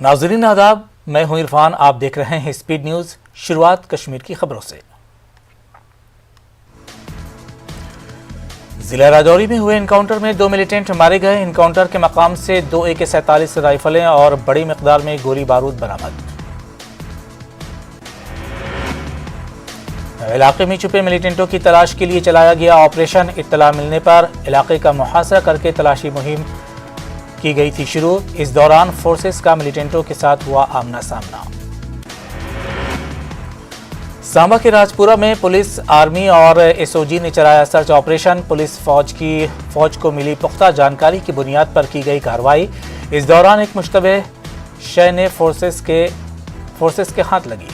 ناظرین آداب، میں ہوں عرفان، آپ دیکھ رہے ہیں اسپیڈ نیوز۔ شروعات کشمیر کی خبروں سے۔ ضلع راجوری میں ہوئے انکاؤنٹر میں 2 ملیٹنٹ مارے گئے۔ انکاؤنٹر کے مقام سے 2 AK-47 رائفلیں اور بڑی مقدار میں گولی بارود برآمد۔ علاقے میں چھپے ملیٹنٹوں کی تلاش کے لیے چلایا گیا آپریشن۔ اطلاع ملنے پر علاقے کا محاصرہ کر کے تلاشی مہم کی گئی تھی شروع۔ اس دوران فورسز کا ملیٹنٹوں کے ساتھ ہوا آمنا سامنا۔ سانبا کے راجپورہ میں پولیس، آرمی اور SOG نے چلایا سرچ آپریشن۔ پولیس فوج کو ملی پختہ جانکاری کی بنیاد پر کی گئی کارروائی۔ اس دوران ایک مشتبہ شے نے فورسز کے ہاتھ لگی۔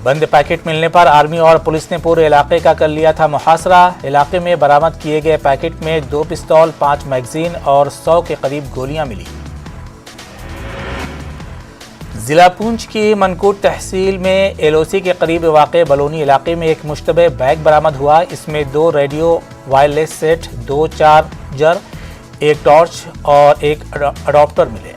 بند پیکٹ ملنے پر آرمی اور پولیس نے پورے علاقے کا کر لیا تھا محاصرہ۔ علاقے میں برآمد کیے گئے پیکٹ میں 2 پستول، 5 میگزین اور 100 کے قریب گولیاں ملی۔ ضلع پونچھ کی منکوٹ تحصیل میں LOC کے قریب واقع بلونی علاقے میں ایک مشتبہ بیگ برآمد ہوا۔ اس میں 2 radio wireless set, 2 charger, 1 torch اور 1 اڈاپٹر ملے۔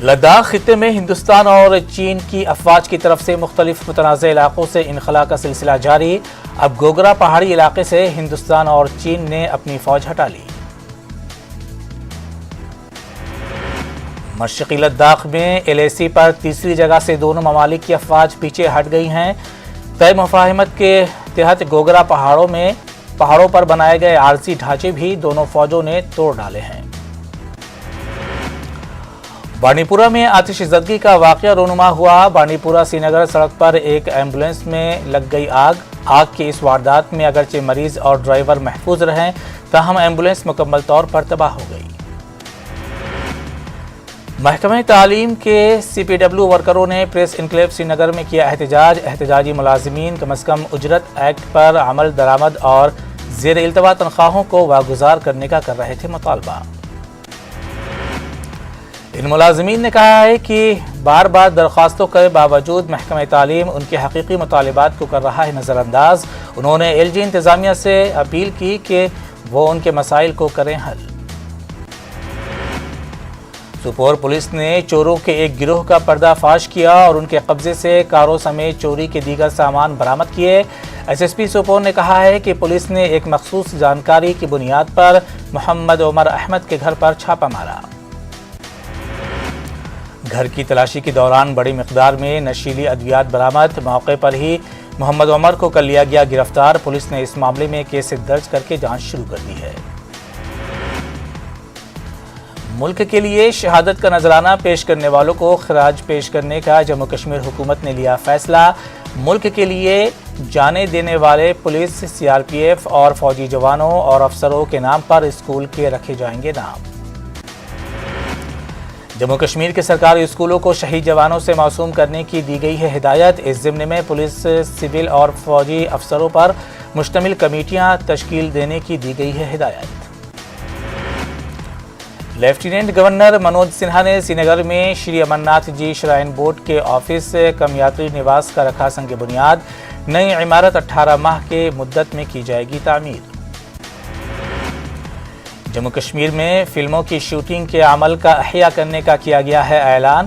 لداخ خطے میں ہندوستان اور چین کی افواج کی طرف سے مختلف متنازع علاقوں سے انخلا کا سلسلہ جاری۔ اب گوگرا پہاڑی علاقے سے ہندوستان اور چین نے اپنی فوج ہٹا لی۔ مشرقی لداخ میں LAC پر تیسری جگہ سے دونوں ممالک کی افواج پیچھے ہٹ گئی ہیں۔ طے مفاہمت کے تحت گوگرا پہاڑوں پر بنائے گئے عارضی ڈھانچے بھی دونوں فوجوں نے توڑ ڈالے ہیں۔ بانڈی پورہ میں آتش زدگی کا واقعہ رونما ہوا۔ بانڈی پورہ سری نگر سڑک پر ایک ایمبولینس میں لگ گئی آگ۔ آگ کی اس واردات میں اگرچہ مریض اور ڈرائیور محفوظ رہیں، تاہم ایمبولینس مکمل طور پر تباہ ہو گئی۔ محکمہ تعلیم کے CPW ورکروں نے پریس انکلیو سری نگر میں کیا احتجاج۔ احتجاجی ملازمین کم از کم اجرت ایکٹ پر عمل درآمد اور زیر التوا تنخواہوں کو واگزار کرنے کا کر رہے تھے مطالبہ۔ ان ملازمین نے کہا ہے کہ بار بار درخواستوں کے باوجود محکمہ تعلیم ان کے حقیقی مطالبات کو کر رہا ہے نظر انداز۔ انہوں نے LG انتظامیہ سے اپیل کی کہ وہ ان کے مسائل کو کریں حل۔ سپور پولیس نے چوروں کے ایک گروہ کا پردہ فاش کیا اور ان کے قبضے سے کاروں سمیت چوری کے دیگر سامان برآمد کیے۔ SSP سپور نے کہا ہے کہ پولیس نے ایک مخصوص جانکاری کی بنیاد پر محمد عمر احمد کے گھر پر چھاپہ مارا۔ گھر کی تلاشی کے دوران بڑی مقدار میں نشیلی ادویات برآمد۔ موقع پر ہی محمد عمر کو کر لیا گیا گرفتار۔ پولیس نے اس معاملے میں کیس درج کر کے جانچ شروع کر دی ہے۔ ملک کے لیے شہادت کا نذرانہ پیش کرنے والوں کو خراج پیش کرنے کا جموں کشمیر حکومت نے لیا فیصلہ۔ ملک کے لیے جانیں دینے والے پولیس، CRPF اور فوجی جوانوں اور افسروں کے نام پر اسکول کے رکھے جائیں گے نام۔ جموں کشمیر کے سرکاری اسکولوں کو شہید جوانوں سے موسوم کرنے کی دی گئی ہے ہدایت۔ اس ضمن میں پولیس، سول اور فوجی افسروں پر مشتمل کمیٹیاں تشکیل دینے کی دی گئی ہے ہدایت۔ لیفٹیننٹ گورنر منوج سنہا نے سری نگر میں شری امرناتھ جی شرائن بورڈ کے آفس کم یاتری نواس کا رکھا سنگ بنیاد۔ نئی عمارت 18 ماہ کے مدت میں کی جائے گی تعمیر۔ جموں کشمیر میں فلموں کی شوٹنگ کے عمل کا احیاء کرنے کا کیا گیا ہے اعلان۔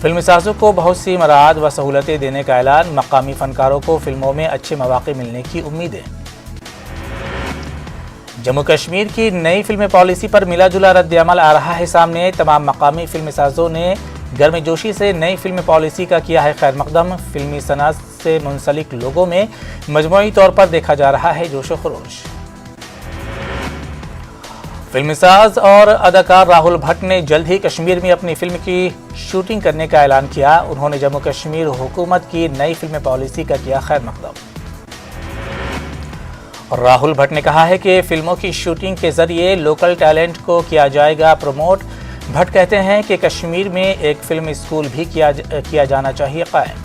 فلم سازوں کو بہت سی مراعات و سہولتیں دینے کا اعلان۔ مقامی فنکاروں کو فلموں میں اچھے مواقع ملنے کی امیدیں۔ جموں کشمیر کی نئی فلم پالیسی پر ملا جلا رد عمل آ رہا ہے سامنے۔ تمام مقامی فلم سازوں نے گرم جوشی سے نئی فلم پالیسی کا کیا ہے خیر مقدم۔ فلمی صنعت سے منسلک لوگوں میں مجموعی طور پر دیکھا جا رہا ہے جوش و خروش۔ فلم ساز اور اداکار راہل بھٹ نے جلد ہی کشمیر میں اپنی فلم کی شوٹنگ کرنے کا اعلان کیا۔ انہوں نے جموں کشمیر حکومت کی نئی فلم پالیسی کا کیا خیر مقدم۔ راہل بھٹ نے کہا ہے کہ فلموں کی شوٹنگ کے ذریعے لوکل ٹیلنٹ کو کیا جائے گا پروموٹ۔ بھٹ کہتے ہیں کہ کشمیر میں ایک فلم اسکول بھی کیا جانا چاہیے قائم۔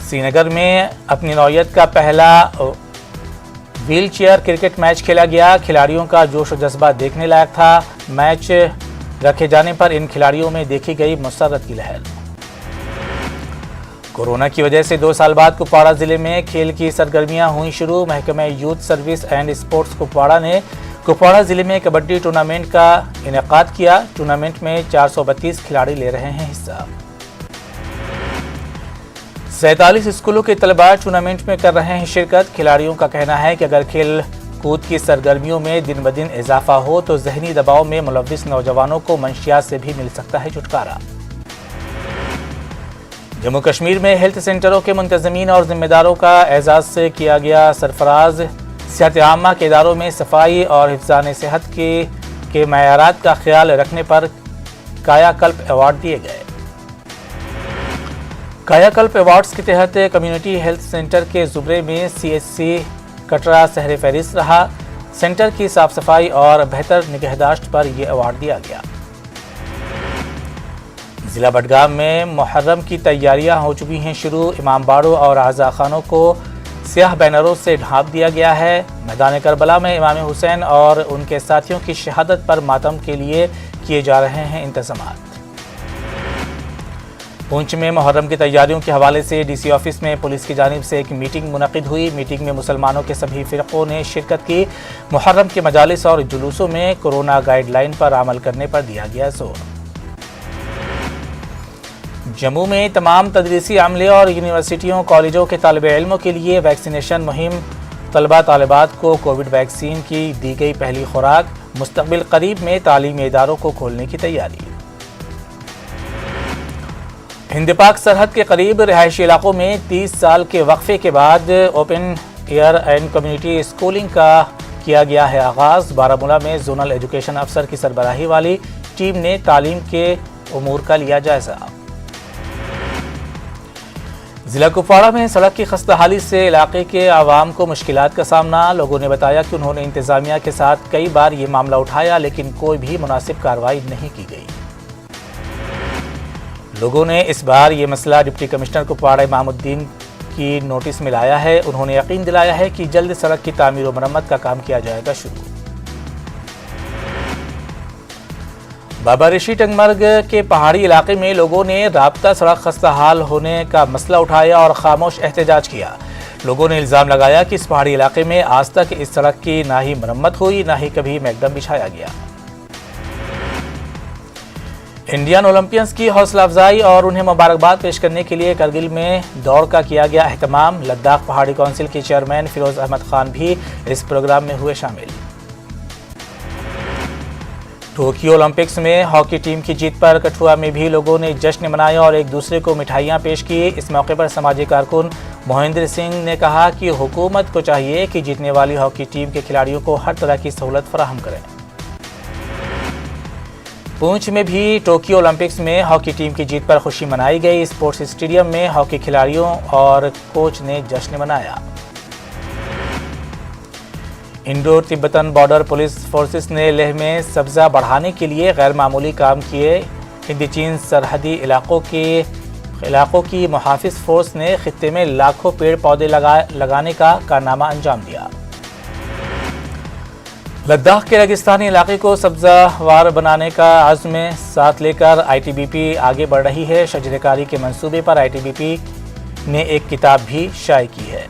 سری نگر میں اپنی نوعیت کا پہلا ویل چیئر کرکٹ میچ کھیلا گیا۔ کھلاڑیوں کا جوش و جذبہ دیکھنے لائق تھا۔ میچ رکھے جانے پر ان کھلاڑیوں میں دیکھی گئی مسرت کی لہر۔ کورونا کی وجہ سے 2 سال بعد کپواڑہ ضلع میں کھیل کی سرگرمیاں ہوئیں شروع۔ محکمہ youth service and sports Kupwara نے کپواڑہ ضلع میں کبڈی ٹورنامنٹ کا انعقاد کیا۔ ٹورنامنٹ میں 432 کھلاڑی لے رہے ہیں حصہ۔ 47 اسکولوں کے طلباء ٹورنامنٹ میں کر رہے ہیں شرکت۔ کھلاڑیوں کا کہنا ہے کہ اگر کھیل کود کی سرگرمیوں میں دن بدن اضافہ ہو تو ذہنی دباؤ میں ملوث نوجوانوں کو منشیات سے بھی مل سکتا ہے چھٹکارا۔ جموں کشمیر میں ہیلتھ سینٹروں کے منتظمین اور ذمہ داروں کا اعزاز سے کیا گیا سرفراز۔ صحت عامہ کے اداروں میں صفائی اور حفظان صحت کے معیارات کا خیال رکھنے پر کایا کلپ ایوارڈ دیے گئے۔ کایا کلپ ایوارڈز کے تحت کمیونٹی ہیلتھ سینٹر کے زمرے میں CHC کٹرا سہر فہرست رہا۔ سینٹر کی صاف صفائی اور بہتر نگہداشت پر یہ ایوارڈ دیا گیا۔ ضلع بڈگام میں محرم کی تیاریاں ہو چکی ہیں شروع۔ امام باڑوں اور عزا خانوں کو سیاہ بینروں سے ڈھانپ دیا گیا ہے۔ میدان کربلا میں امام حسین اور ان کے ساتھیوں کی شہادت پر ماتم کے لیے کیے جا رہے ہیں انتظامات۔ پونچھ میں محرم کی تیاریوں کے حوالے سے DC آفس میں پولیس کی جانب سے ایک میٹنگ منعقد ہوئی۔ میٹنگ میں مسلمانوں کے سبھی فرقوں نے شرکت کی۔ محرم کے مجالس اور جلوسوں میں کورونا گائیڈ لائن پر عمل کرنے پر دیا گیا زور۔ جموں میں تمام تدریسی عملے اور یونیورسٹیوں کالجوں کے طالب علموں کے لیے ویکسینیشن مہم۔ طلبہ طالبات کو کووڈ ویکسین کی دی گئی پہلی خوراک۔ مستقبل قریب میں تعلیمی اداروں کو کھولنے کی تیاری۔ ہند پاک سرحد کے قریب رہائشی علاقوں میں 30 سال کے وقفے کے بعد open air and community schooling کا کیا گیا ہے آغاز۔ بارہمولہ میں زونل ایجوکیشن افسر کی سربراہی والی ٹیم نے تعلیم کے امور کا لیا جائزہ۔ ضلع کپواڑہ میں سڑک کی خستہ حالی سے علاقے کے عوام کو مشکلات کا سامنا۔ لوگوں نے بتایا کہ انہوں نے انتظامیہ کے ساتھ کئی بار یہ معاملہ اٹھایا لیکن کوئی بھی مناسب کارروائی نہیں کی گئی۔ لوگوں نے اس بار یہ مسئلہ ڈپٹی کمشنر کپواڑہ امام الدین کی نوٹس میں لایا ہے۔ انہوں نے یقین دلایا ہے کہ جلد سڑک کی تعمیر و مرمت کا کام کیا جائے گا شروع۔ بابا رشی ٹنگمرگ کے پہاڑی علاقے میں لوگوں نے رابطہ سڑک خستہ حال ہونے کا مسئلہ اٹھایا اور خاموش احتجاج کیا۔ لوگوں نے الزام لگایا کہ اس پہاڑی علاقے میں آج تک اس سڑک کی نہ ہی مرمت ہوئی نہ ہی کبھی میکڈم بچھایا گیا۔ انڈین اولمپئنز کی حوصلہ افزائی اور انہیں مبارکباد پیش کرنے کے لیے کرگل میں دوڑ کا کیا گیا اہتمام۔ لداخ پہاڑی کونسل کے چیئرمین فیروز احمد خان بھی اس پروگرام میں ہوئے شامل۔ ٹوکیو اولمپکس میں ہاکی ٹیم کی جیت پر کٹھوعہ میں بھی لوگوں نے جشن منایا اور ایک دوسرے کو مٹھائیاں پیش کی۔ اس موقع پر سماجی کارکن موہندر سنگھ نے کہا کہ حکومت کو چاہیے کہ جیتنے والی ہاکی ٹیم کے کھلاڑیوں کو ہر طرح کی سہولت فراہم کریں۔ پونچھ میں بھی ٹوکیو اولمپکس میں ہاکی ٹیم کی جیت پر خوشی منائی گئی۔ اسپورٹس اسٹیڈیم میں ہاکی کھلاڑیوں اور کوچ نے جشن منایا۔ Indo Tibetan border police forces نے لیہ میں سبزہ بڑھانے کے لیے غیر معمولی کام کیے۔ ہند چین سرحدی علاقوں کی محافظ فورس نے خطے میں لاکھوں پیڑ پودے لگانے کا کارنامہ انجام دیا۔ لداخ کے ریگستانی علاقے کو سبزہ وار بنانے کا عزم ساتھ لے کر ITBP آگے بڑھ رہی ہے۔ شجرے کاری کے منصوبے پر ITBP نے ایک کتاب بھی شائع کی ہے۔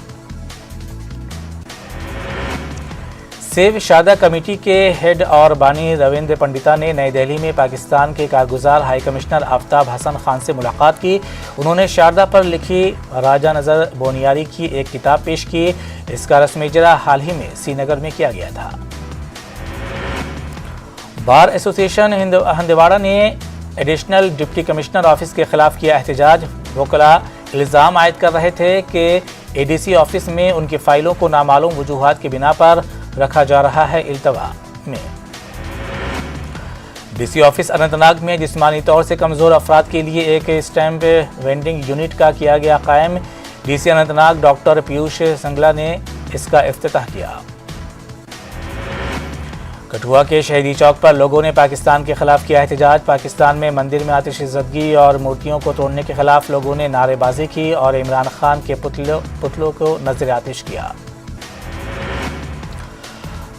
سیو شادہ کمیٹی کے ہیڈ اور بانی رویندر پنڈتا نے نئی دہلی میں پاکستان کے کارگزار ہائی کمشنر آفتاب حسن خان سے ملاقات کی۔ انہوں نے شاردا پر لکھی راجہ نظر بونیاری کی ایک کتاب پیش کی۔ اس کا رسم اجرا حال ہی میں سری نگر میں کیا گیا تھا۔ بار ایسوسی ایشن ہندواڑہ نے ایڈیشنل ڈپٹی کمشنر آفس کے خلاف کیا احتجاج۔ وکلاء الزام عائد کر رہے تھے کہ ADC آفس میں ان کی فائلوں کو نامعلوم وجوہات کی بنا پر رکھا جا رہا ہے۔ التوا میں DC آفس اننت ناگ میں جسمانی طور سے کمزور افراد کے لیے ایک اسٹیمپ وینڈنگ یونٹ کا کیا گیا قائم۔ DC اننت ناگ ڈاکٹر پیوش سنگلا نے اس کا افتتاح کیا۔ کٹھوعہ کے شہیدی چوک پر لوگوں نے پاکستان کے خلاف کیا احتجاج۔ پاکستان میں مندر میں آتش زدگی اور مورتیوں کو توڑنے کے خلاف لوگوں نے نعرے بازی کی اور عمران خان کے پتلوں کو نظر آتش کیا۔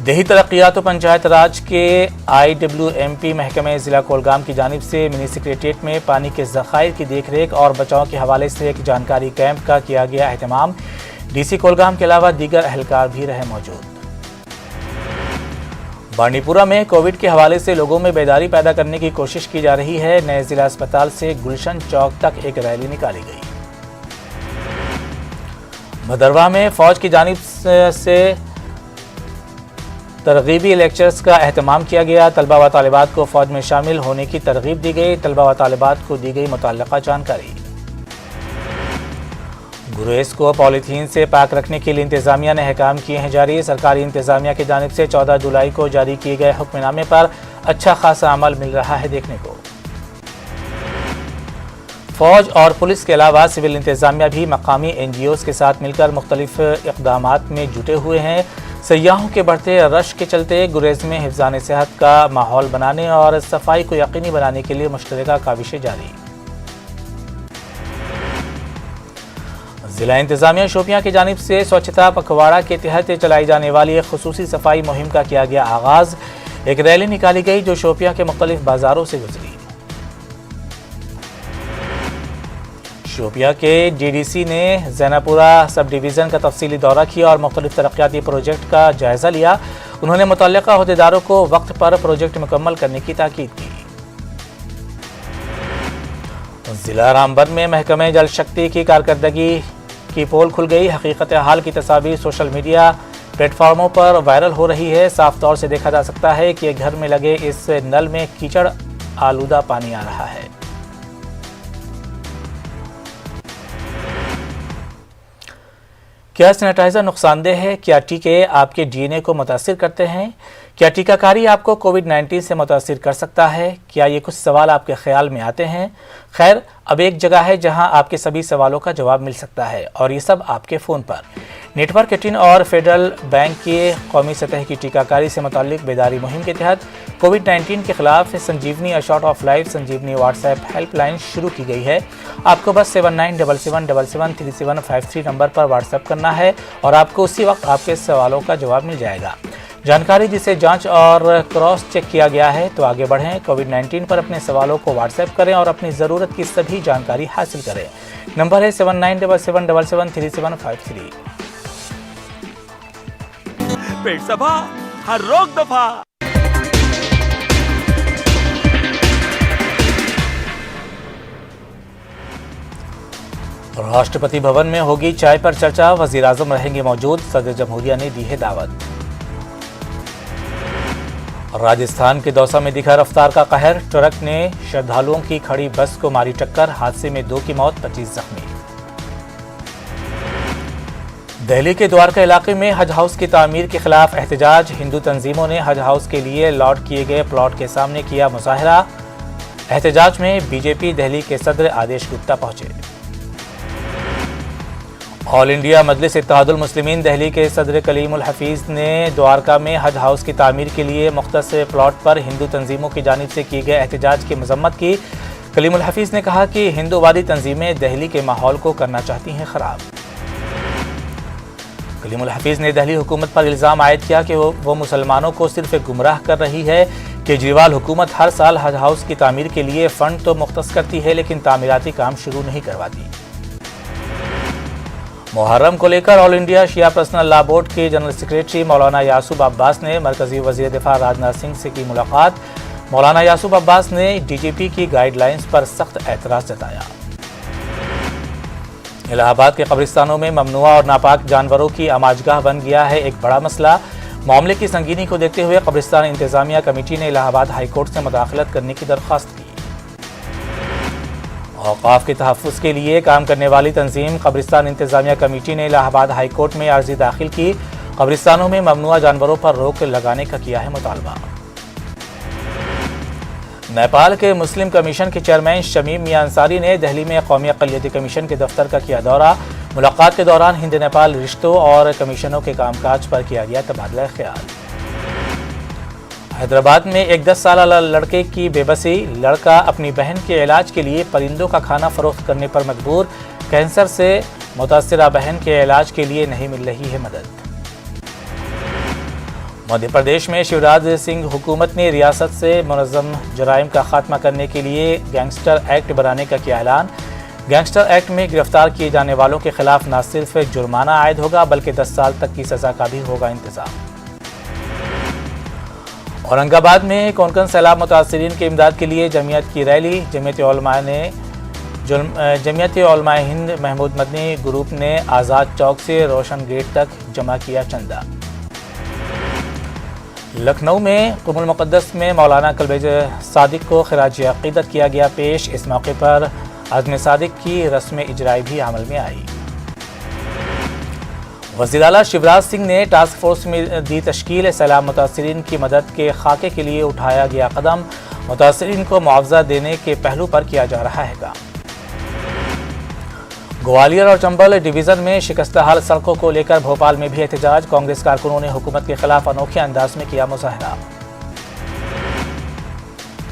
دیہی ترقیات و پنچایت راج کے IWMP محکمہ ضلع کولگام کی جانب سے منی سیکریٹریٹ میں پانی کے ذخائر کی دیکھ ریکھ اور بچاؤ کے حوالے سے ایک جانکاری کیمپ کا کیا گیا اہتمام۔ DC کولگام کے علاوہ دیگر اہلکار بھی رہے موجود۔ بانڈی پورہ میں کووڈ کے حوالے سے لوگوں میں بیداری پیدا کرنے کی کوشش کی جا رہی ہے۔ نئے ضلع اسپتال سے گلشن چوک تک ایک ریلی نکالی گئی۔ بھدرواہ میں فوج کی جانب سے ترغیبی لیکچرز کا اہتمام کیا گیا۔ طلبہ و طالبات کو فوج میں شامل ہونے کی ترغیب دی گئی۔ طلبہ و طالبات کو دی گئی متعلقہ جانکاری۔ گریز کو پولیتھین سے پاک رکھنے کے لیے انتظامیہ نے احکام کیے ہیں جاری۔ سرکاری انتظامیہ کی جانب سے 14 جولائی کو جاری کیے گئے حکم نامے پر اچھا خاصا عمل مل رہا ہے دیکھنے کو۔ فوج اور پولیس کے علاوہ سول انتظامیہ بھی مقامی این جی اوز کے ساتھ مل کر مختلف اقدامات میں جٹے ہوئے ہیں۔ سیاحوں کے بڑھتے رش کے چلتے گریز میں حفظان صحت کا ماحول بنانے اور صفائی کو یقینی بنانے کے لیے مشترکہ کاوشیں جاری۔ ضلع انتظامیہ شوپیاں کی جانب سے سوچھتا پکھواڑا کے تحت چلائی جانے والی ایک خصوصی صفائی مہم کا کیا گیا آغاز۔ ایک ریلی نکالی گئی جو شوپیاں کے مختلف بازاروں سے گزری۔ شوپیاں کے ڈی ڈی سی نے زیناپورہ سب ڈویژن کا تفصیلی دورہ کیا اور مختلف ترقیاتی پروجیکٹ کا جائزہ لیا۔ انہوں نے متعلقہ عہدیداروں کو وقت پر پروجیکٹ مکمل کرنے کی تاکید کی۔ ضلع رامبن میں محکمہ جل شکتی کی کارکردگی کی پول کھل گئی۔ حقیقت حال کی تصاویر سوشل میڈیا پلیٹ فارموں پر وائرل ہو رہی ہے۔ صاف طور سے دیکھا جا سکتا ہے کہ گھر میں لگے اس نل میں کیچڑ آلودہ پانی آ رہا ہے۔ کیا سینیٹائزر نقصان دہ ہے؟ کیا ٹیکے آپ کے ڈی این اے کو متاثر کرتے ہیں؟ کیا ٹیکہ کاری آپ کو کووڈ-19 سے متاثر کر سکتا ہے؟ کیا یہ کچھ سوال آپ کے خیال میں آتے ہیں؟ خیر، اب ایک جگہ ہے جہاں آپ کے سبھی سوالوں کا جواب مل سکتا ہے، اور یہ سب آپ کے فون پر۔ نیٹ ورک 18 اور فیڈرل بینک کی قومی سطح کی ٹیکہ کاری سے متعلق بیداری مہم کے تحت کووڈ-19 کے خلاف Sanjeevani short of life Sanjeevani what's app help line شروع کی گئی ہے۔ آپ کو بس 7977773753 نمبر پر واٹس ایپ کرنا ہے اور آپ کو اسی وقت آپ کے سوالوں کا جواب مل جائے گا۔ جانکاری جسے جانچ اور کراس چیک کیا گیا ہے، تو آگے بڑھیں، کووڈ-19 پر اپنے سوالوں کو واٹس ایپ کریں اور اپنی ضرورت کی سبھی جانکاری حاصل کریں۔ نمبر ہے 7977773753۔ پیٹ سبھا ہر روک دفعہ۔ راشٹرپتی بھون میں ہوگی چائے پر چرچا، وزیر اعظم رہیں گے موجود، صدر جمہوریہ نے دی ہے دعوت۔ راجستھان کے دوسا میں دکھا رفتار کا قہر، ٹرک نے شردھالوؤں کی کھڑی بس کو ماری ٹکر، حادثے میں 2 کی موت، 25 زخمی۔ دہلی کے دوارکا علاقے میں حج ہاؤس کی تعمیر کے خلاف احتجاج، ہندو تنظیموں نے حج ہاؤس کے لیے الاٹ کیے گئے پلاٹ کے سامنے کیا مظاہرہ۔ احتجاج میں بی جے پی دہلی کے صدر آدیش گپتا پہنچے۔ آل انڈیا مجلس اتحاد المسلمین دہلی کے صدر کلیم الحفیظ نے دوارکا میں حج ہاؤس کی تعمیر کے لیے مختص پلاٹ پر ہندو تنظیموں کی جانب سے کیے گئے احتجاج کی مذمت کی۔ کلیم الحفیظ نے کہا کہ ہندووادی تنظیمیں دہلی کے ماحول کو کرنا چاہتی ہیں خراب۔ کلیم الحفیظ نے دہلی حکومت پر الزام عائد کیا کہ وہ مسلمانوں کو صرف گمراہ کر رہی ہے۔ کیجریوال حکومت ہر سال حج ہاؤس کی تعمیر کے لیے فنڈ تو مختص کرتی ہے، لیکن تعمیراتی کام شروع نہیں کرواتی۔ محرم کو لے کر آل انڈیا شیعہ پرسنل لا بورڈ کے جنرل سیکریٹری مولانا یعصوب عباس نے مرکزی وزیر دفاع راجناتھ سنگھ سے کی ملاقات۔ مولانا یعصوب عباس نے ڈی جی پی کی گائیڈ لائنز پر سخت اعتراض جتایا۔ الہ آباد کے قبرستانوں میں ممنوع اور ناپاک جانوروں کی آماجگاہ بن گیا ہے ایک بڑا مسئلہ۔ معاملے کی سنگینی کو دیکھتے ہوئے قبرستان انتظامیہ کمیٹی نے الہ آباد ہائی کورٹ سے مداخلت کرنے کی درخواست کی۔ اوقاف کے تحفظ کے لیے کام کرنے والی تنظیم قبرستان انتظامیہ کمیٹی نے الہ آباد ہائی کورٹ میں عرضی داخل کی۔ قبرستانوں میں ممنوع جانوروں پر روک لگانے کا کیا ہے مطالبہ۔ نیپال کے مسلم کمیشن کے چیئرمین شمیم میاں انصاری نے دہلی میں قومی اقلیتی کمیشن کے دفتر کا کیا دورہ۔ ملاقات کے دوران ہند نیپال رشتوں اور کمیشنوں کے کام کاج پر کیا گیا تبادلہ خیال۔ حیدرآباد میں ایک 10 سالہ لڑکے کی بے بسی، لڑکا اپنی بہن کے علاج کے لیے پرندوں کا کھانا فروخت کرنے پر مجبور، کینسر سے متاثرہ بہن کے علاج کے لیے نہیں مل رہی ہے مدد۔ مدھیہ پردیش میں شیوراج سنگھ حکومت نے ریاست سے منظم جرائم کا خاتمہ کرنے کے لیے گینگسٹر ایکٹ بنانے کا کیا اعلان۔ گینگسٹر ایکٹ میں گرفتار کیے جانے والوں کے خلاف نہ صرف جرمانہ عائد ہوگا بلکہ 10 سال تک کی سزا کا بھی ہوگا انتظام۔ اورنگ آباد میں کونکن سیلاب متاثرین کی امداد کے لیے جمعیت کی ریلی. جمعیت علماء ہند محمود مدنی گروپ نے آزاد چوک سے روشن گیٹ تک جمع کیا چندہ. لکھنؤ میں قم المقدس میں مولانا کلبیج صادق کو خراج عقیدت کیا گیا پیش. اس موقع پر عزم صادق کی رسم اجرائی بھی عمل میں آئی. وزیر اعلیٰ شیوراج سنگھ نے ٹاسک فورس میں دی تشکیل. سیلاب متاثرین کی مدد کے خاکے کے لیے اٹھایا گیا قدم. متاثرین کو معاوضہ دینے کے پہلو پر کیا جا رہا ہے کام. گوالیر اور چمبل ڈویژن میں شکستہ حال سڑکوں کو لے کر بھوپال میں بھی احتجاج. کانگریس کارکنوں نے حکومت کے خلاف انوکھے انداز میں کیا مظاہرہ.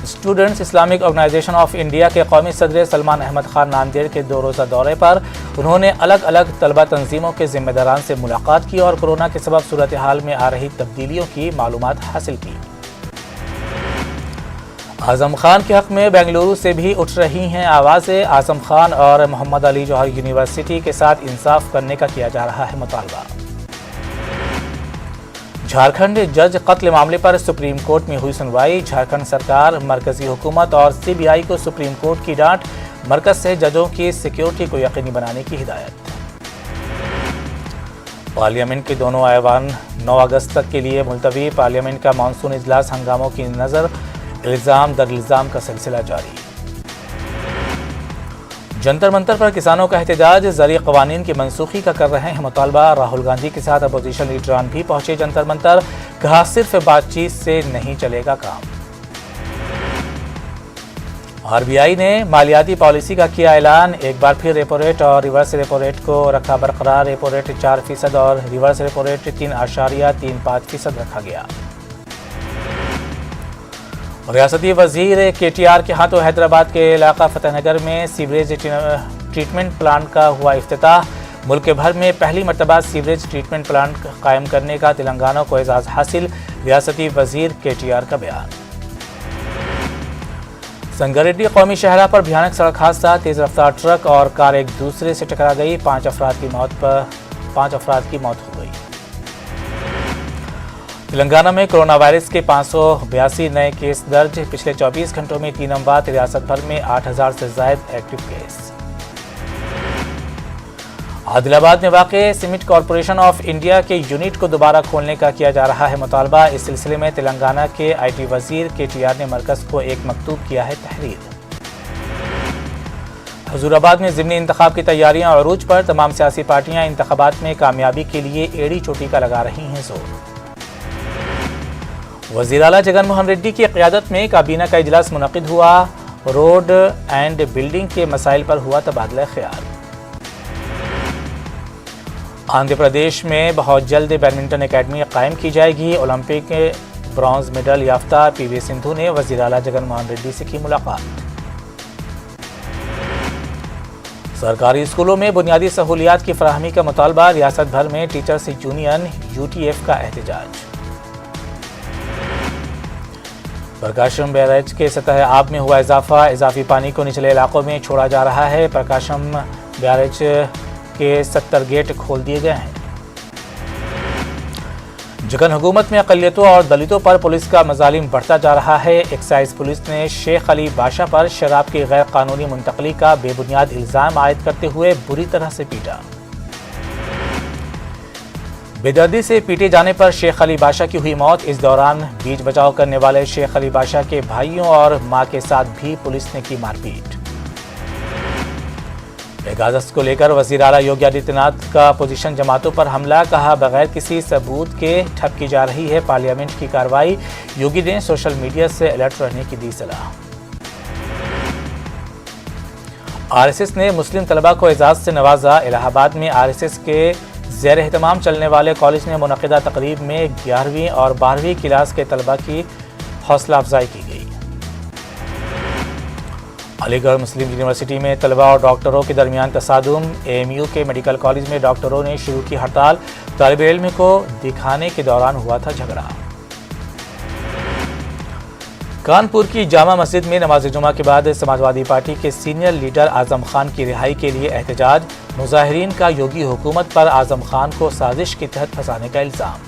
Students Islamic organisation of India کے قومی صدر سلمان احمد خان ناندیڑ کے 2 روزہ دورے پر. انہوں نے الگ الگ طلبہ تنظیموں کے ذمہ داران سے ملاقات کی اور کورونا کے سبب صورتحال میں آ رہی تبدیلیوں کی معلومات حاصل کی. اعظم خان کے حق میں بنگلورو سے بھی اٹھ رہی ہیں آوازیں. اعظم خان اور محمد علی جوہر یونیورسٹی کے ساتھ انصاف کرنے کا کیا جا رہا ہے مطالبہ. جھارکھنڈ جج قتل معاملے پر سپریم کورٹ میں ہوئی سنوائی. جھارکھنڈ سرکار مرکزی حکومت اور سی بی آئی کو سپریم کورٹ کی ڈانٹ. مرکز سے ججوں کی سیکیورٹی کو یقینی بنانے کی ہدایت. پارلیمنٹ کے دونوں ایوان 9 اگست تک کے لیے ملتوی. پارلیمنٹ کا مانسون اجلاس ہنگاموں کی نظر الزام در الزام کا سلسلہ جاری. جنتر منتر پر کسانوں کا احتجاج. زرعی قوانین کی منسوخی کا کر رہے ہیں مطالبہ. راہل گاندھی کے ساتھ اپوزیشن لیڈران بھی پہنچے جنتر منتر. کہا صرف بات چیت سے نہیں چلے گا کام. آر بی آئی نے مالیاتی پالیسی کا کیا اعلان. ایک بار پھر ریپو ریٹ اور ریورس ریپو ریٹ کو رکھا برقرار. ریپو ریٹ 4% اور ریورس ریپو ریٹ 3.35% رکھا گیا. ریاستی وزیر کے ٹی آر کے ہاتھوں حیدرآباد کے علاقہ فتح نگر میں سیوریج ٹریٹمنٹ پلانٹ کا ہوا افتتاح. ملک بھر میں پہلی مرتبہ سیوریج ٹریٹمنٹ پلانٹ قائم کرنے کا تلنگانہ کو اعزاز حاصل. ریاستی وزیر کے ٹی آر کا بیان. سنگریڈی قومی شاہراہ پر بھیانک سڑک حادثہ. تیز رفتار ٹرک اور کار ایک دوسرے سے ٹکرا گئی. 5 افراد کی موت ہو گئی. تلنگانہ میں کرونا وائرس کے 582 نئے کیس درج. پچھلے 24 گھنٹوں میں 3 اموات. ریاست بھر میں 8000 سے زائد ایکٹیو کیس. عادل آباد میں واقع سیمنٹ کارپوریشن آف انڈیا کے یونٹ کو دوبارہ کھولنے کا کیا جا رہا ہے مطالبہ. اس سلسلے میں تلنگانہ کے آئی ٹی وزیر کے ٹی آر نے مرکز کو ایک مکتوب کیا ہے تحریر. حضور آباد میں ضمنی انتخاب کی تیاریاں عروج پر. تمام سیاسی پارٹیاں انتخابات میں کامیابی کے لیے ایڑی چوٹی کا لگا رہی ہیں زور. وزیر اعلیٰ جگن موہن ریڈی کی قیادت میں کابینہ کا اجلاس منعقد ہوا. روڈ اینڈ بلڈنگ کے مسائل پر ہوا تبادلہ خیال. آندھرا پردیش میں بہت جلد بیڈمنٹن اکیڈمی قائم کی جائے گی. اولمپک برونز میڈل یافتہ پی وی سندھو نے وزیر اعلیٰ جگن موہن ریڈی سے کی ملاقات. سرکاری اسکولوں میں بنیادی سہولیات کی فراہمی کا مطالبہ. ریاست بھر میں teachers union U T F کا احتجاج. پرکاشم بیراج کے سطح آب میں ہوا اضافہ. اضافی پانی کو نچلے علاقوں میں چھوڑا جا رہا ہے. پرکاشم بیراج کے 70 گیٹ کھول دیے گئے ہیں. جگن حکومت میں اقلیتوں اور دلتوں پر پولیس کا مظالم بڑھتا جا رہا ہے. ایکسائز پولیس نے شیخ علی باشا پر شراب کی غیر قانونی منتقلی کا بے بنیاد الزام عائد کرتے ہوئے بری طرح سے پیٹا. بے دردی سے پیٹے جانے پر شیخ علی باشا کی ہوئی موت. اس دوران بیچ بچاؤ کرنے والے شیخ علی باشا کے بھائیوں اور ماں کے ساتھ بھی پولیس نے کی مار پیٹ. 1 اگست کو لے کر وزیر اعلیٰ یوگی آدتیہ ناتھ کا اپوزیشن جماعتوں پر حملہ. کہا بغیر کسی ثبوت کے ٹھپ کی جا رہی ہے پارلیمنٹ کی کارروائی. یوگی نے سوشل میڈیا سے الرٹ رہنے کی دی صلاح. آر ایس ایس نے مسلم طلبہ کو اعزاز سے نوازا. الہ آباد میں آر ایس ایس کے زیر اہتمام چلنے والے کالج میں منعقدہ تقریب میں 11ویں اور 12ویں کلاس کے طلبہ کی حوصلہ افزائی کی گئی. علی گڑھ مسلم یونیورسٹی میں طلبہ اور ڈاکٹروں کے درمیان تصادم. اے ایم یو کے میڈیکل کالج میں ڈاکٹروں نے شروع کی ہڑتال. طالب علم کو دکھانے کے دوران ہوا تھا جھگڑا. کانپور کی جامع مسجد میں نماز جمعہ کے بعد سماجوادی پارٹی کے سینئر لیڈر اعظم خان کی رہائی کے لیے احتجاج. مظاہرین کا یوگی حکومت پر اعظم خان کو سازش کے تحت پھنسانے کا الزام.